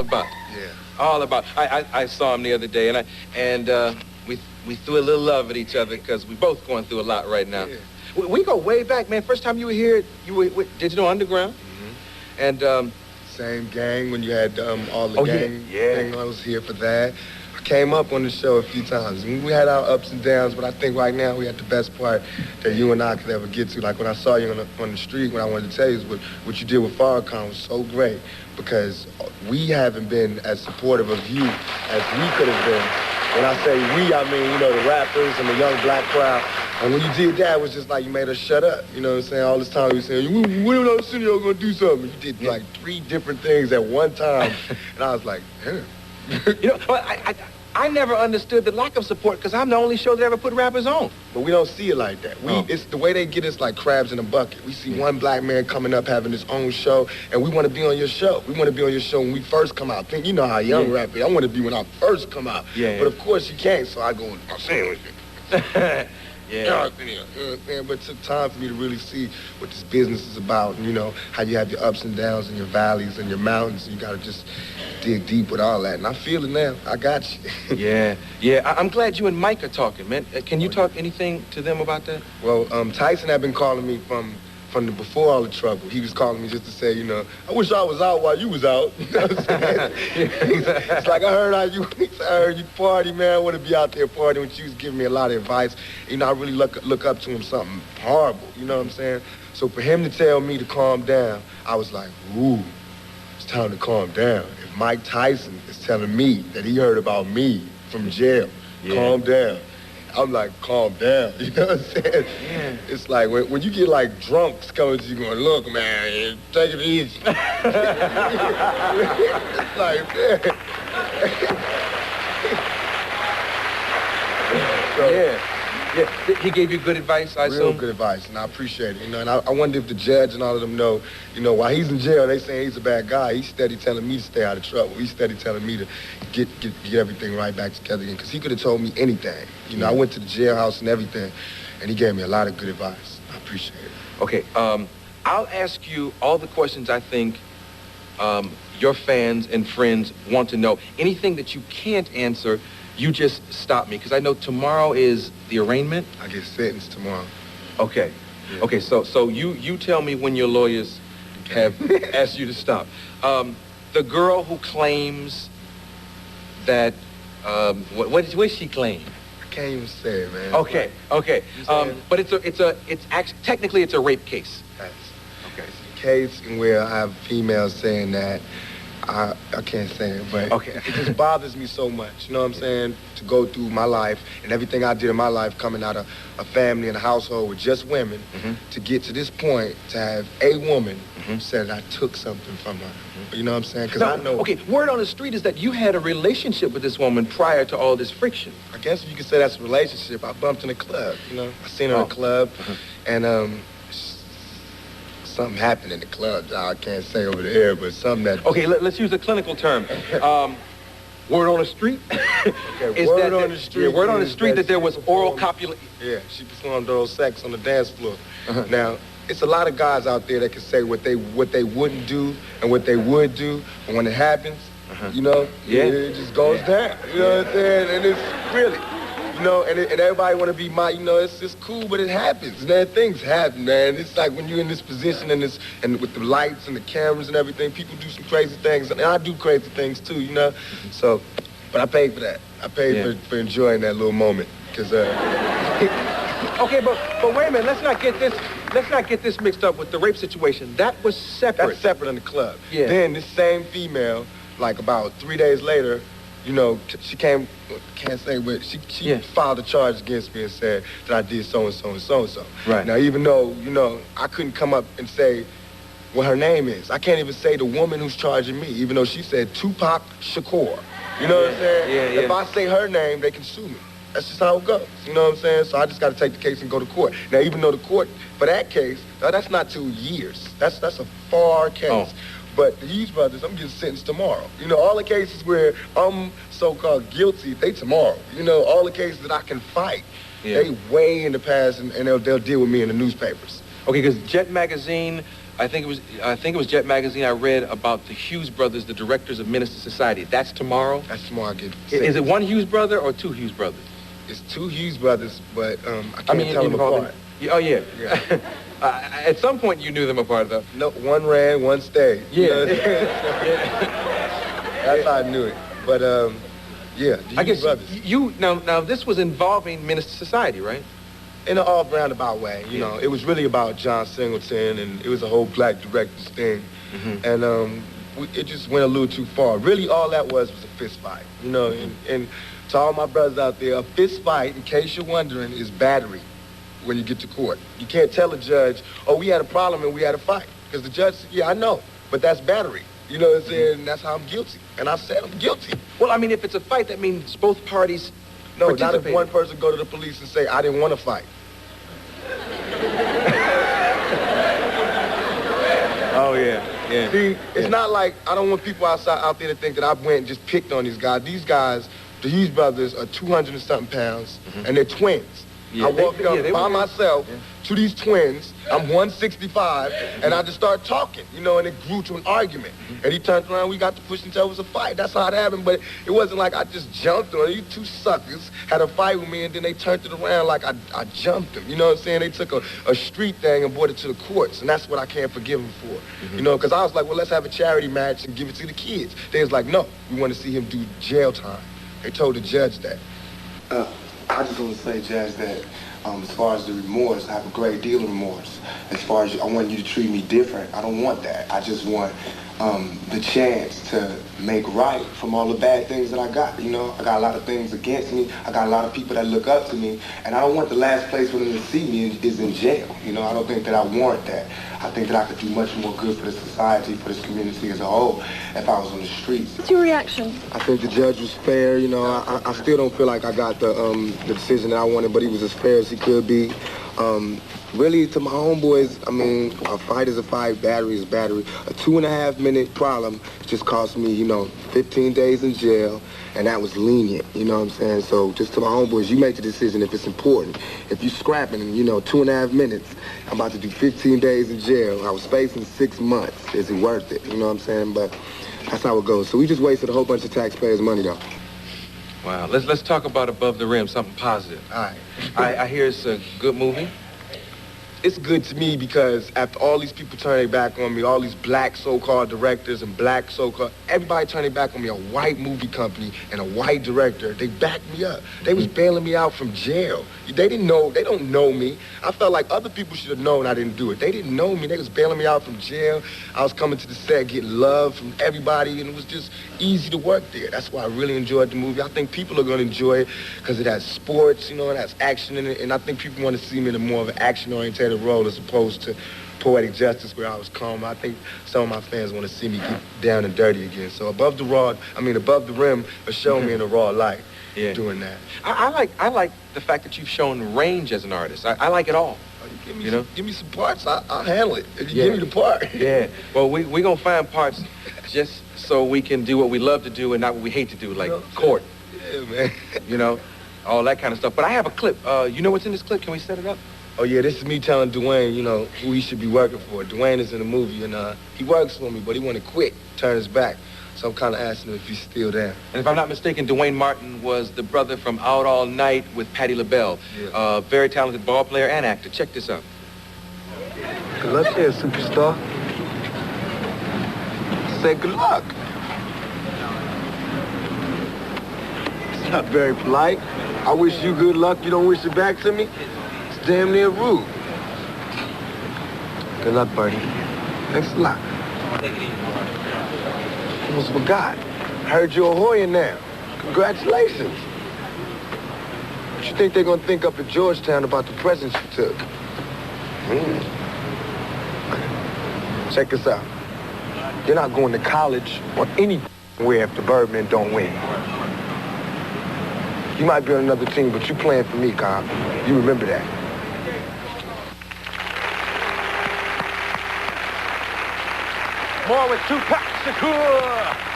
about. Yeah. All about. I saw him the other day, and we threw a little love at each other because we both going through a lot right now. Yeah. We go way back, man. First time you were here, you were with Digital Underground. Mm-hmm. And same gang when you had all the oh, gang yeah. thing. I was here for that. I came up on the show a few times. We had our ups and downs, but I think right now we had the best part that you and I could ever get to. Like when I saw you on the street, what I wanted to tell you is what you did with Farrakhan was so great because we haven't been as supportive of you as we could have been. When I say we, I mean, you know, the rappers and the young black crowd. And when you did that, it was just like you made us shut up. You know what I'm saying? All this time you were saying, when are Arsenio going to do something? You did like 3 different things at one time. And I was like, damn. You know, but I never understood the lack of support because I'm the only show that ever put rappers on. But we don't see it like that. It's the way they get us like crabs in a bucket. We see one black man coming up having his own show, and we want to be on your show. We want to be on your show when we first come out. You know how young rap is. I want to be when I first come out. Yeah. But of course you can't, so I go, I'm saying Yeah. You know what I'm saying? But it took time for me to really see what this business is about, and you know, how you have your ups and downs and your valleys and your mountains. You got to just dig deep with all that. And I feel it now. I got you. Yeah. I'm glad you and Mike are talking, man. Can you talk anything to them about that? Well, Tyson had been calling me from before all the trouble. He was calling me just to say, you know, I wish I was out while you was out. You know what I'm saying? It's like, I heard you party, man. I want to be out there partying with you. He was giving me a lot of advice. You know, I really look up to him something horrible. You know what I'm saying? So for him to tell me to calm down, I was like, ooh, it's time to calm down. If Mike Tyson is telling me that he heard about me from jail, calm down. I'm like, calm down, you know what I'm saying? Yeah. It's like when you get like drunks coming to you going, look, man, take it easy. It's like, man. Yeah. He gave you good advice, I assume? Real good advice, and I appreciate it. You know, and I wonder if the judge and all of them know, you know, while he's in jail, they saying he's a bad guy. He's steady telling me to stay out of trouble. He's steady telling me to get everything right back together again. Because he could have told me anything. You know, I went to the jailhouse and everything, and he gave me a lot of good advice. I appreciate it. Okay, I'll ask you all the questions I think your fans and friends want to know. Anything that you can't answer, you just stop me, because I know tomorrow is the arraignment. I get sentenced tomorrow. Okay. Yeah. Okay, so you tell me when your lawyers have asked you to stop. The girl who claims that, what does she claim? I can't even say it, man. Okay. But technically it's a rape case. That's okay. It's a case in where I have females saying that. I can't say it, but it just bothers me so much, you know what I'm saying, to go through my life and everything I did in my life coming out of a family and a household with just women, to get to this point to have a woman say that I took something from her. You know what I'm saying? Because I know... Okay, word on the street is that you had a relationship with this woman prior to all this friction. I guess if you could say that's a relationship. I bumped in a club, you know. I seen her in a club, and something happened in the club that I can't say over the air, but something that... Okay, let's use a clinical term. Word on the street? Okay, word on the street. Yeah, word on the street that there was oral copulation. Yeah, she performed oral sex on the dance floor. Now, it's a lot of guys out there that can say what they wouldn't do and what they would do, but when it happens, you know, it just goes down. You know what I'm saying? And it's really... You know, and everybody want to be you know, it's cool, but it happens, man. Things happen, man. It's like when you're in this position and with the lights and the cameras and everything, people do some crazy things, and I do crazy things too, you know. So, but I paid for that. I paid for enjoying that little moment, because. Okay, but wait a minute. Let's not get this mixed up with the rape situation. That was separate. That's separate in the club. Yeah. Then this same female, like about 3 days later, you know, she came, can't say, but she filed a charge against me and said that I did so-and-so and so-and-so. Right. Now, even though, you know, I couldn't come up and say what her name is. I can't even say the woman who's charging me, even though she said Tupac Shakur. You know what I'm saying? Yeah. If I say her name, they can sue me. That's just how it goes. You know what I'm saying? So I just got to take the case and go to court. Now, even though the court, for that case, that's not 2 years. That's a far case. Oh. But these brothers, I'm getting sentenced tomorrow. You know, all the cases where I'm so-called guilty, they tomorrow. You know, all the cases that I can fight, they way in the past, and they'll deal with me in the newspapers. Okay, because Jet Magazine I think it was Jet Magazine. I read about the Hughes brothers, the directors of Menace to Society. That's tomorrow? That's tomorrow. I get Is it one Hughes brother or two Hughes brothers? It's two Hughes brothers, but I can't tell them apart. Oh, yeah. At some point, you knew them apart, though. No, one ran, one stayed. Yeah. That's how I knew it. But, yeah, the I guess brothers. Now, this was involving Menace to Society, right? In an all roundabout way, you know. It was really about John Singleton, and it was a whole black directors thing. Mm-hmm. And it just went a little too far. Really, all that was a fist fight, you know. And to all my brothers out there, a fist fight, in case you're wondering, is battery when you get to court. You can't tell a judge, oh, we had a problem and we had a fight. Because the judge, yeah, I know, but that's battery. You know what I'm saying? That's how I'm guilty. And I said I'm guilty. Well, I mean, if it's a fight, that means both parties No, not if one person go to the police and say, I didn't want to fight. Oh, yeah. See, it's not like, I don't want people out there to think that I went and just picked on these guys. These guys, the Hughes brothers, are 200 and something pounds, and they're twins. Yeah, I walked up by myself to these twins. I'm 165, and I just started talking, you know, and it grew to an argument. And he turned around, we got to push until it was a fight. That's how it happened, but it wasn't like I just jumped on it. You two suckers had a fight with me, and then they turned it around like I jumped them. You know what I'm saying? They took a street thing and brought it to the courts, and that's what I can't forgive them for. You know, because I was like, well, let's have a charity match and give it to the kids. They was like, no, we want to see him do jail time. They told the judge that. I just want to say, Judge, that as far as the remorse, I have a great deal of remorse. As far as I want you to treat me different, I don't want that. I just want the chance to make right from all the bad things that I got. You know, I got a lot of things against me. I got a lot of people that look up to me, and I don't want the last place for them to see me is in jail. You know, I don't think that I warrant that. I think that I could do much more good for the society, for this community as a whole, if I was on the streets. What's your reaction? I think the judge was fair. You know, I still don't feel like I got the decision that I wanted, but he was as fair as he could be. Really, to my homeboys, I mean, a fight is a fight, battery is battery. A 2.5-minute problem just cost me, you know, 15 days in jail, and that was lenient, you know what I'm saying? So just to my homeboys, you make the decision if it's important. If you're scrapping, you know, 2.5 minutes, I'm about to do 15 days in jail. I was facing 6 months. Is it worth it? You know what I'm saying? But that's how it goes. So we just wasted a whole bunch of taxpayers' money, though. Wow. Let's talk about Above the Rim, something positive. All right. I hear it's a good movie. It's good to me because after all these people turning back on me, all these black so-called directors and black so-called, everybody turning back on me, a white movie company and a white director, they backed me up. They was bailing me out from jail. They don't know me. I felt like other people should have known I didn't do it. They didn't know me. They was bailing me out from jail. I was coming to the set, getting love from everybody, and it was just easy to work there. That's why I really enjoyed the movie. I think people are going to enjoy it because it has sports, you know, it has action in it, and I think people want to see me in a more of an action-oriented role as opposed to poetic justice where I was calm. I think some of my fans want to see me get down and dirty again. So Above the Rim will show me in a raw light doing that. I like the fact that you've shown range as an artist. I like it all. Give me some parts, I'll handle it. If you give me the part. Yeah. Well, we're going to find parts just so we can do what we love to do and not what we hate to do, like court. Yeah, man. You know, all that kind of stuff. But I have a clip. You know what's in this clip? Can we set it up? Oh, yeah, this is me telling Dwayne, you know, who he should be working for. Dwayne is in the movie, and he works for me, but he want to quit, turn his back. So I'm kind of asking him if he's still there. And if I'm not mistaken, Dwayne Martin was the brother from Out All Night with Patti LaBelle. Yeah. Very talented ball player and actor. Check this out. Good luck here, superstar. Say good luck. It's not very polite. I wish you good luck. You don't wish it back to me? It's damn near rude. Good luck, Bertie. Thanks a lot. Almost forgot. Heard you're a Hoya now. Congratulations. What you think they're gonna think up at Georgetown about the presents you took? Check this out. You're not going to college or anywhere if the Birdmen don't win. You might be on another team, but you playing for me, Cobb. You remember that. More with Tupac Shakur.